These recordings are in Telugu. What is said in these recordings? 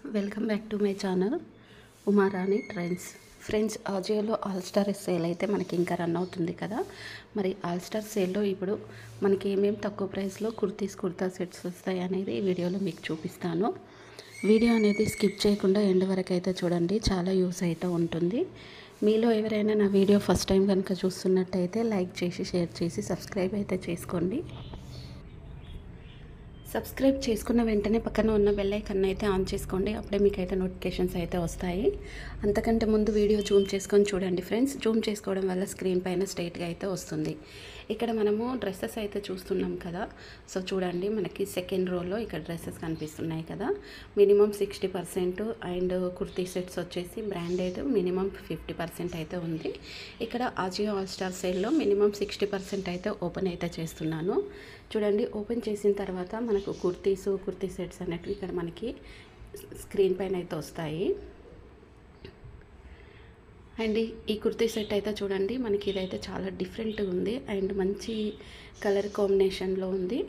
Welcome back to my channel Umarani trends. Friends, ఆజియోలో ఆల్ స్టార్ సేల్ అయితే మనకి ఇంకా రన్ అవుతుంది కదా. మరి ఆల్ స్టార్ సేల్లో ఇప్పుడు మనకి ఏమేమి తక్కువ ప్రైస్లో కుర్తా సెట్స్ వస్తాయి అనేది ఈ వీడియోలో మీకు చూపిస్తాను. వీడియో అనేది స్కిప్ చేయకుండా ఎండ్ వరకు అయితే చూడండి, చాలా యూస్ అయితే ఉంటుంది. మీలో ఎవరైనా నా వీడియో ఫస్ట్ టైం కనుక చూస్తున్నట్టయితే లైక్ చేసి, షేర్ చేసి, సబ్స్క్రైబ్ అయితే చేసుకోండి. సబ్స్క్రైబ్ చేసుకున్న వెంటనే పక్కన ఉన్న బెల్ ఐకాన్ అయితే ఆన్ చేసుకోండి. అప్పుడే మీకైతే నోటిఫికేషన్స్ అయితే వస్తాయి. అంతకంటే ముందు వీడియో జూమ్ చేసుకొని చూడండి ఫ్రెండ్స్. జూమ్ చేసుకోవడం వల్ల స్క్రీన్ పైన స్ట్రైట్గా అయితే వస్తుంది. ఇక్కడ మనము డ్రెస్సెస్ అయితే చూస్తున్నాం కదా. సో చూడండి, మనకి సెకండ్ రోలో ఇక్కడ డ్రెస్సెస్ కనిపిస్తున్నాయి కదా. మినిమం 60% అండ్ కుర్తీ సెట్స్ వచ్చేసి బ్రాండెడ్ మినిమం 50% అయితే ఉంది. ఇక్కడ ఆజియో ఆల్ స్టార్ సేల్లో మినిమం 60% అయితే ఓపెన్ అయితే చేస్తున్నాను. చూడండి, ఓపెన్ చేసిన తర్వాత మనకు కుర్తీ సెట్స్ అనేటివి ఇక్కడ మనకి స్క్రీన్ పైన అయితే వస్తాయి. అండ్ ఈ కుర్తీ సెట్ అయితే చూడండి, మనకి ఇదైతే చాలా డిఫరెంట్గా ఉంది అండ్ మంచి కలర్ కాంబినేషన్లో ఉంది.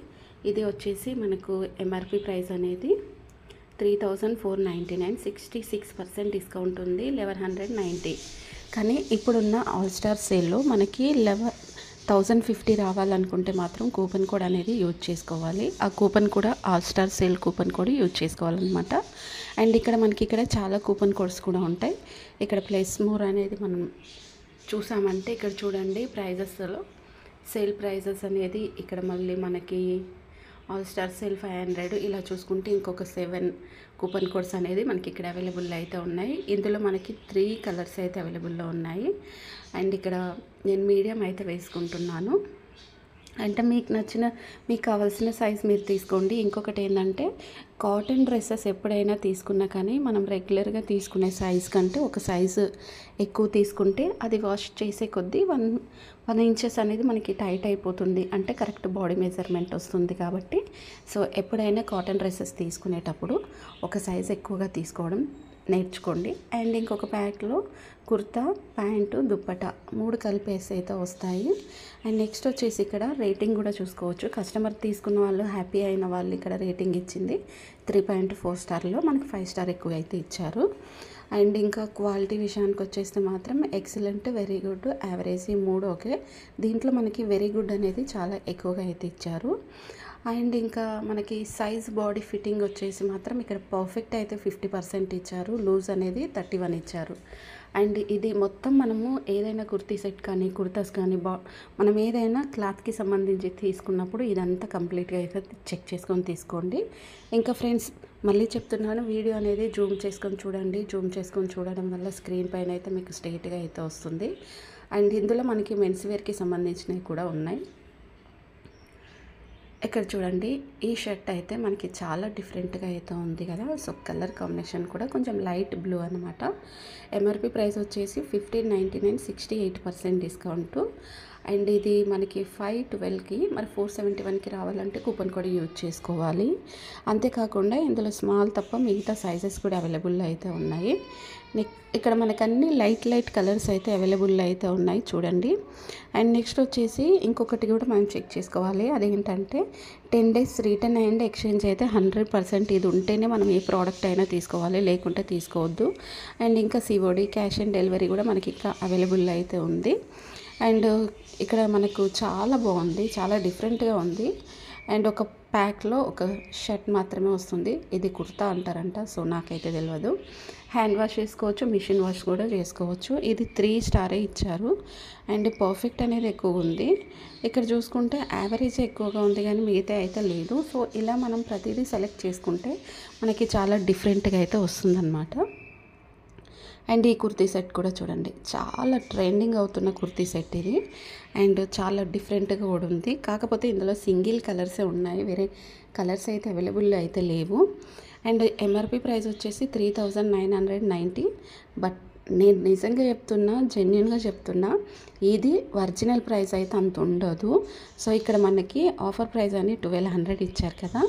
ఇది వచ్చేసి మనకు ఎంఆర్పి ప్రైస్ అనేది 3499, 66% డిస్కౌంట్ ఉంది, 1190. కానీ ఇప్పుడున్న ఆల్ స్టార్ సేల్లో మనకి 1050 రావాలనుకుంటే మాత్రం కూపన్ కోడ్ అనేది యూజ్ చేసుకోవాలి. ఆ కూపన్ కూడా all star sale coupon code use చేసుకోవాలన్నమాట. అండ్ ఇక్కడ మనకి చాలా కూపన్ కోడ్స్ కూడా ఉంటాయి. ఇక్కడ ప్లస్ మోర్ అనేది మనం చూసామంటే ఇక్కడ చూడండి, ప్రైజెస్లో సేల్ ప్రైజెస్ అనేది ఇక్కడ మళ్ళీ మనకి ఆల్ స్టార్ సేల్ 500 ఇలా చూసుకుంటే ఇంకొక 7 కూపన్ కోడ్స్ అనేది మనకి ఇక్కడ అవైలబుల్ అయితే ఉన్నాయి. ఇందులో మనకి 3 కలర్స్ అయితే అవైలబుల్లో ఉన్నాయి. అండ్ ఇక్కడ నేను మీడియం అయితే వేసుకుంటున్నాను. అంటే మీకు కావాల్సిన సైజ్ మీరు తీసుకోండి. ఇంకొకటి ఏంటంటే, కాటన్ డ్రెస్సెస్ ఎప్పుడైనా తీసుకున్నా కానీ మనం రెగ్యులర్గా తీసుకునే సైజ్ కంటే ఒక సైజు ఎక్కువ తీసుకుంటే అది వాష్ చేసే కొద్దీ 1 ఇంచెస్ అనేది మనకి టైట్ అయిపోతుంది. అంటే కరెక్ట్ బాడీ మెజర్మెంట్ వస్తుంది కాబట్టి సో ఎప్పుడైనా కాటన్ డ్రెస్సెస్ తీసుకునేటప్పుడు ఒక సైజ్ ఎక్కువగా తీసుకోవడం నేర్చుకోండి. అండ్ ఇంకొక ప్యాక్లో కుర్తా, ప్యాంటు, దుప్పట 3 కలిపేసి అయితే వస్తాయి. అండ్ నెక్స్ట్ వచ్చేసి ఇక్కడ రేటింగ్ కూడా చూసుకోవచ్చు. కస్టమర్ తీసుకున్న వాళ్ళు, హ్యాపీ అయిన వాళ్ళు ఇక్కడ రేటింగ్ ఇచ్చింది 3.4 స్టార్లో మనకి 5 స్టార్ ఎక్కువ అయితే ఇచ్చారు. అండ్ ఇంకా క్వాలిటీ విషయానికి వచ్చేస్తే మాత్రం excellent, very good, average 3 okay. దీంట్లో మనకి వెరీ గుడ్ అనేది చాలా ఎక్కువగా అయితే ఇచ్చారు. అండ్ ఇంకా మనకి సైజ్ బాడీ ఫిట్టింగ్ వచ్చేసి మాత్రం ఇక్కడ పర్ఫెక్ట్ అయితే 50% ఇచ్చారు. లూజ్ అనేది 31 ఇచ్చారు. అండ్ ఇది మొత్తం మనము ఏదైనా కుర్తీ సెట్ కానీ కుర్తాస్ కానీ మనం ఏదైనా క్లాత్కి సంబంధించి తీసుకున్నప్పుడు ఇదంతా కంప్లీట్గా అయితే చెక్ చేసుకొని తీసుకోండి. ఇంకా ఫ్రెండ్స్, మళ్ళీ చెప్తున్నాను, వీడియో అనేది జూమ్ చేసుకొని చూడండి. జూమ్ చేసుకొని చూడడం వల్ల స్క్రీన్ పైన అయితే మీకు స్ట్రైట్గా అయితే వస్తుంది. అండ్ ఇందులో మనకి మెన్స్ వేర్కి సంబంధించినవి కూడా ఉన్నాయి. ఇక్కడ చూడండి, ఈ షర్ట్ అయితే మనకి చాలా డిఫరెంట్గా అయితే ఉంది కదా. సో కలర్ కాంబినేషన్ కూడా కొంచెం లైట్ బ్లూ అనమాట. ఎంఆర్పి ప్రైస్ వచ్చేసి 1599, 68% డిస్కౌంట్. అండ్ ఇది మనకి 512కి మరి 471కి రావాలంటే కూపన్ కోడ్ యూజ్ చేసుకోవాలి. అంతేకాకుండా ఇందులో స్మాల్ తప్ప మిగతా సైజెస్ కూడా అవైలబుల్ అయితే ఉన్నాయి. ఇక్కడ మనకు అన్ని లైట్ కలర్స్ అయితే అవైలబుల్ అయితే ఉన్నాయి చూడండి. అండ్ నెక్స్ట్ వచ్చేసి ఇంకొకటి కూడా మనం చెక్ చేసుకోవాలి. అదేంటంటే 10 days రిటర్న్ అండ్ ఎక్స్చేంజ్ అయితే 100% ఇది ఉంటేనే మనం ఏ ప్రోడక్ట్ అయినా తీసుకోవాలి, లేకుంటే తీసుకోవద్దు. అండ్ ఇంకా సిఓడి, క్యాష్ ఆన్ డెలివరీ కూడా మనకి ఇంకా అవైలబుల్ అయితే ఉంది. అండ్ ఇక్కడ మనకు చాలా బాగుంది, చాలా డిఫరెంట్గా ఉంది. అండ్ ఒక ప్యాక్లో ఒక షర్ట్ మాత్రమే వస్తుంది. ఇది కుర్తా అంటారంట, సో నాకైతే తెలియదు. హ్యాండ్ వాష్ చేసుకోవచ్చు, మిషన్ వాష్ కూడా చేసుకోవచ్చు. ఇది 3 స్టారే ఇచ్చారు. అండ్ పర్ఫెక్ట్ అనేది ఎక్కువ ఉంది. ఇక్కడ చూసుకుంటే యావరేజ్ ఎక్కువగా ఉంది కానీ మిగతా అయితే లేదు. సో ఇలా మనం ప్రతిదీ సెలెక్ట్ చేసుకుంటే మనకి చాలా డిఫరెంట్గా అయితే వస్తుందన్నమాట. అండ్ ఈ కుర్తీ సెట్ కూడా చూడండి, చాలా ట్రెండింగ్ అవుతున్న కుర్తీ సెట్ ఇది. అండ్ చాలా డిఫరెంట్గా కూడా ఉంది. కాకపోతే ఇందులో సింగిల్ కలర్సే ఉన్నాయి, వేరే కలర్స్ అయితే అవైలబుల్ అయితే లేవు. అండ్ ఎంఆర్పి ప్రైస్ వచ్చేసి 3990. బట్ నేను నిజంగా చెప్తున్నా, జెన్యున్గా చెప్తున్నా, ఇది ఒరిజినల్ ప్రైస్ అయితే అంత ఉండదు. సో ఇక్కడ మనకి ఆఫర్ ప్రైస్ అని 1200 ఇచ్చారు కదా.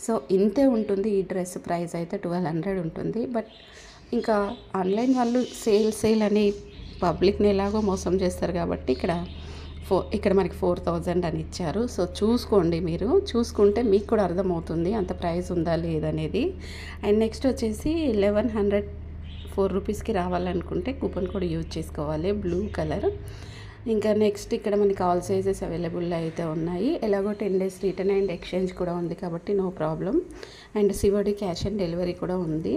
సో ఇంతే ఉంటుంది. ఈ డ్రెస్ ప్రైస్ అయితే 1200 ఉంటుంది. బట్ ఇంకా ఆన్లైన్ వాళ్ళు సేల్ అని పబ్లిక్ని ఎలాగో మోసం చేస్తారు కాబట్టి ఇక్కడ ఇక్కడ మనకి 4000 అని ఇచ్చారు. సో చూసుకోండి, మీరు చూసుకుంటే మీకు కూడా అర్థమవుతుంది అంత ప్రైస్ ఉందా లేదనేది. అండ్ నెక్స్ట్ వచ్చేసి 1104 రూపీస్కి రావాలనుకుంటే కూపన్ కోడ్ యూజ్ చేసుకోవాలి, బ్లూ కలర్. ఇంకా నెక్స్ట్ ఇక్కడ మనకి ఆల్ సైజెస్ అవైలబుల్ అయితే ఉన్నాయి. ఎలాగో 10 days రిటర్న్ అండ్ ఎక్స్చేంజ్ కూడా ఉంది కాబట్టి no problem. And COD cash on delivery కూడా ఉంది.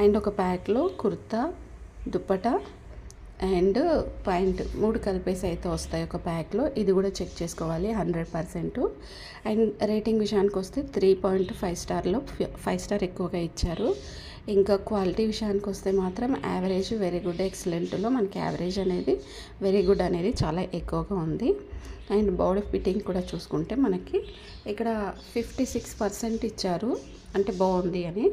అండ్ ఒక ప్యాక్లో కుర్తా, దుప్పటా అండ్ ప్యాంట్ 3 కలిపేసి అయితే వస్తాయి ఒక ప్యాక్లో. ఇది కూడా చెక్ చేసుకోవాలి 100%. అండ్ రేటింగ్ విషయానికి వస్తే 3.5 స్టార్లో 5 స్టార్ ఎక్కువగా ఇచ్చారు. ఇంకా క్వాలిటీ విషయానికి వస్తే మాత్రం యావరేజ్, వెరీ గుడ్, ఎక్సలెంట్లో మనకి యావరేజ్ అనేది, వెరీ గుడ్ అనేది చాలా ఎక్కువగా ఉంది. అండ్ బాడీ ఫిట్టింగ్ కూడా చూసుకుంటే మనకి ఇక్కడ 56% ఇచ్చారు, అంటే బాగుంది అని.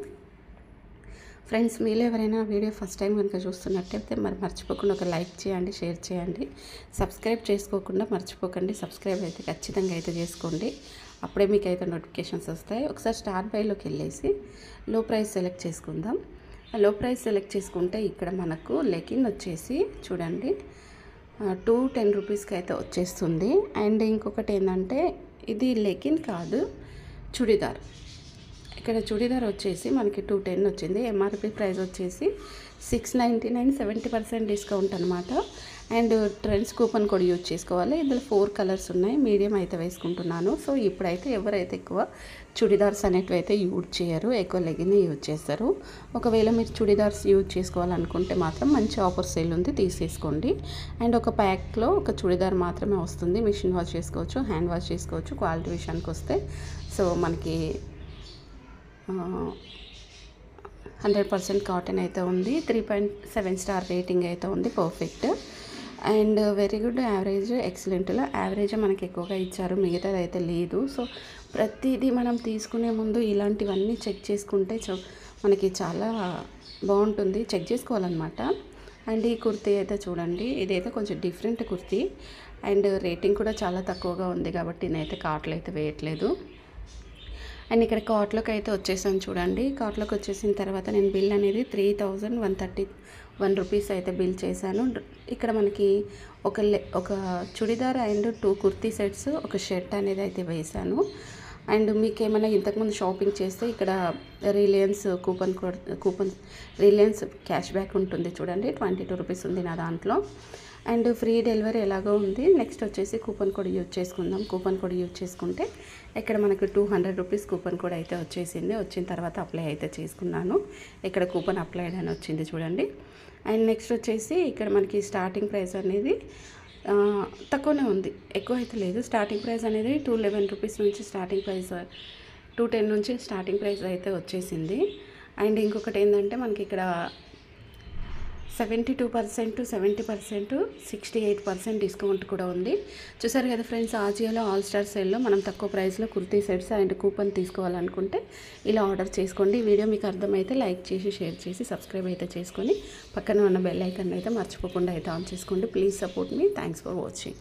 ఫ్రెండ్స్, మీరు ఎవరైనా వీడియో ఫస్ట్ టైం కనుక చూస్తున్నట్టయితే మరి మర్చిపోకుండా ఒక లైక్ చేయండి, షేర్ చేయండి. సబ్స్క్రైబ్ చేసుకోకుండా మర్చిపోకండి, సబ్స్క్రైబ్ అయితే ఖచ్చితంగా అయితే చేసుకోండి. అప్పుడే మీకు అయితే నోటిఫికేషన్స్ వస్తాయి. ఒకసారి స్టార్ట్ బైలోకి వెళ్ళేసి లో ప్రైస్ సెలెక్ట్ చేసుకుందాం. లో ప్రైస్ సెలెక్ట్ చేసుకుంటే ఇక్కడ మనకు లెగిన్ వచ్చేసి చూడండి 210 రూపీస్కి అయితే వచ్చేస్తుంది. అండ్ ఇంకొకటి ఏంటంటే ఇది లెగిన్ కాదు, చుడిదార్. ఇక్కడ చుడిదార్ వచ్చేసి మనకి 210 వచ్చింది. ఎంఆర్పి ప్రైస్ వచ్చేసి 699, 70% డిస్కౌంట్ అనమాట. అండ్ ట్రెండ్స్ కూపన్ కూడా యూజ్ చేసుకోవాలి. ఇందులో 4 కలర్స్ ఉన్నాయి, మీడియం అయితే వేసుకుంటున్నాను. సో ఇప్పుడైతే ఎవరైతే ఎక్కువ చుడిదార్స్ అనేటివి అయితే యూజ్ చేయరు, ఎక్కువ లెగిన్ యూజ్ చేస్తారు. ఒకవేళ మీరు చుడిదార్స్ యూజ్ చేసుకోవాలనుకుంటే మాత్రం మంచి ఆఫర్ సేల్ ఉంది, తీసేసుకోండి. అండ్ ఒక ప్యాక్లో ఒక చుడిదార్ మాత్రమే వస్తుంది. మిషన్ వాష్ చేసుకోవచ్చు, హ్యాండ్ వాష్ చేసుకోవచ్చు. క్వాలిటీ విషయానికి వస్తే సో మనకి 100% కాటన్ అయితే ఉంది. 3.7 స్టార్ రేటింగ్ అయితే ఉంది, perfect. And very good, average, ఎక్సలెంట్లో యావరేజ్ మనకి ఎక్కువగా ఇచ్చారు, మిగతాది అయితే లేదు. సో ప్రతిదీ మనం తీసుకునే ముందు ఇలాంటివన్నీ చెక్ చేసుకుంటే మనకి చాలా బాగుంటుంది, చెక్ చేసుకోవాలన్నమాట. అండ్ ఈ కుర్తీ అయితే చూడండి, ఇదైతే కొంచెం డిఫరెంట్ కుర్తీ. అండ్ రేటింగ్ కూడా చాలా తక్కువగా ఉంది కాబట్టి నేనైతే కార్ట్లో అయితే వేయట్లేదు. అండ్ ఇక్కడ కార్ట్లోకి అయితే వచ్చేసాను చూడండి. కార్ట్లోకి వచ్చేసిన తర్వాత నేను బిల్ అనేది 3131 రూపీస్ అయితే బిల్ చేశాను. ఇక్కడ మనకి ఒక చుడిదార్ అండ్ 2 కుర్తీ సెట్స్, ఒక షర్ట్ అనేది అయితే వేశాను. అండ్ మీకు ఏమైనా ఇంతకుముందు షాపింగ్ చేస్తే ఇక్కడ Reliance coupon Reliance cash back ఉంటుంది చూడండి, 22 రూపీస్ ఉంది నా దాంట్లో. అండ్ ఫ్రీ డెలివరీ ఎలాగో ఉంది. నెక్స్ట్ వచ్చేసి కూపన్ కోడ్ యూజ్ చేసుకుందాం. కూపన్ కోడ్ యూజ్ చేసుకుంటే ఇక్కడ మనకు 200 రూపీస్ కూపన్ కోడ్ అయితే వచ్చేసింది. వచ్చిన తర్వాత అప్లై అయితే చేసుకున్నాను. ఇక్కడ కూపన్ అప్లైడ్ అని వచ్చింది చూడండి. అండ్ నెక్స్ట్ వచ్చేసి ఇక్కడ మనకి స్టార్టింగ్ ప్రైస్ అనేది తక్కువనే ఉంది, ఎక్కువ అయితే లేదు. స్టార్టింగ్ ప్రైస్ అనేది 211 రూపీస్ నుంచి స్టార్టింగ్ ప్రైస్, 210 నుంచి స్టార్టింగ్ ప్రైస్ అయితే వచ్చేసింది. అండ్ ఇంకొకటి ఏంటంటే మనకి ఇక్కడ 72%, 70%, 68% డిస్కౌంట్ కూడా ఉంది. చూసారు కదా ఫ్రెండ్స్, ఆజియోలో ఆల్ స్టార్ సేల్లో మనం తక్కువ ప్రైస్లో కుర్తీ సెట్స్ అండ్ కూపన్ తీసుకోవాలనుకుంటే ఇలా ఆర్డర్ చేసుకోండి. వీడియో మీకు అర్థమైతే లైక్ చేసి, షేర్ చేసి, సబ్స్క్రైబ్ అయితే చేసుకొని పక్కన ఉన్న బెల్ ఐకాన్ అయితే మర్చిపోకుండా అయితే ఆన్ చేసుకోండి. Please support me. Thanks for watching.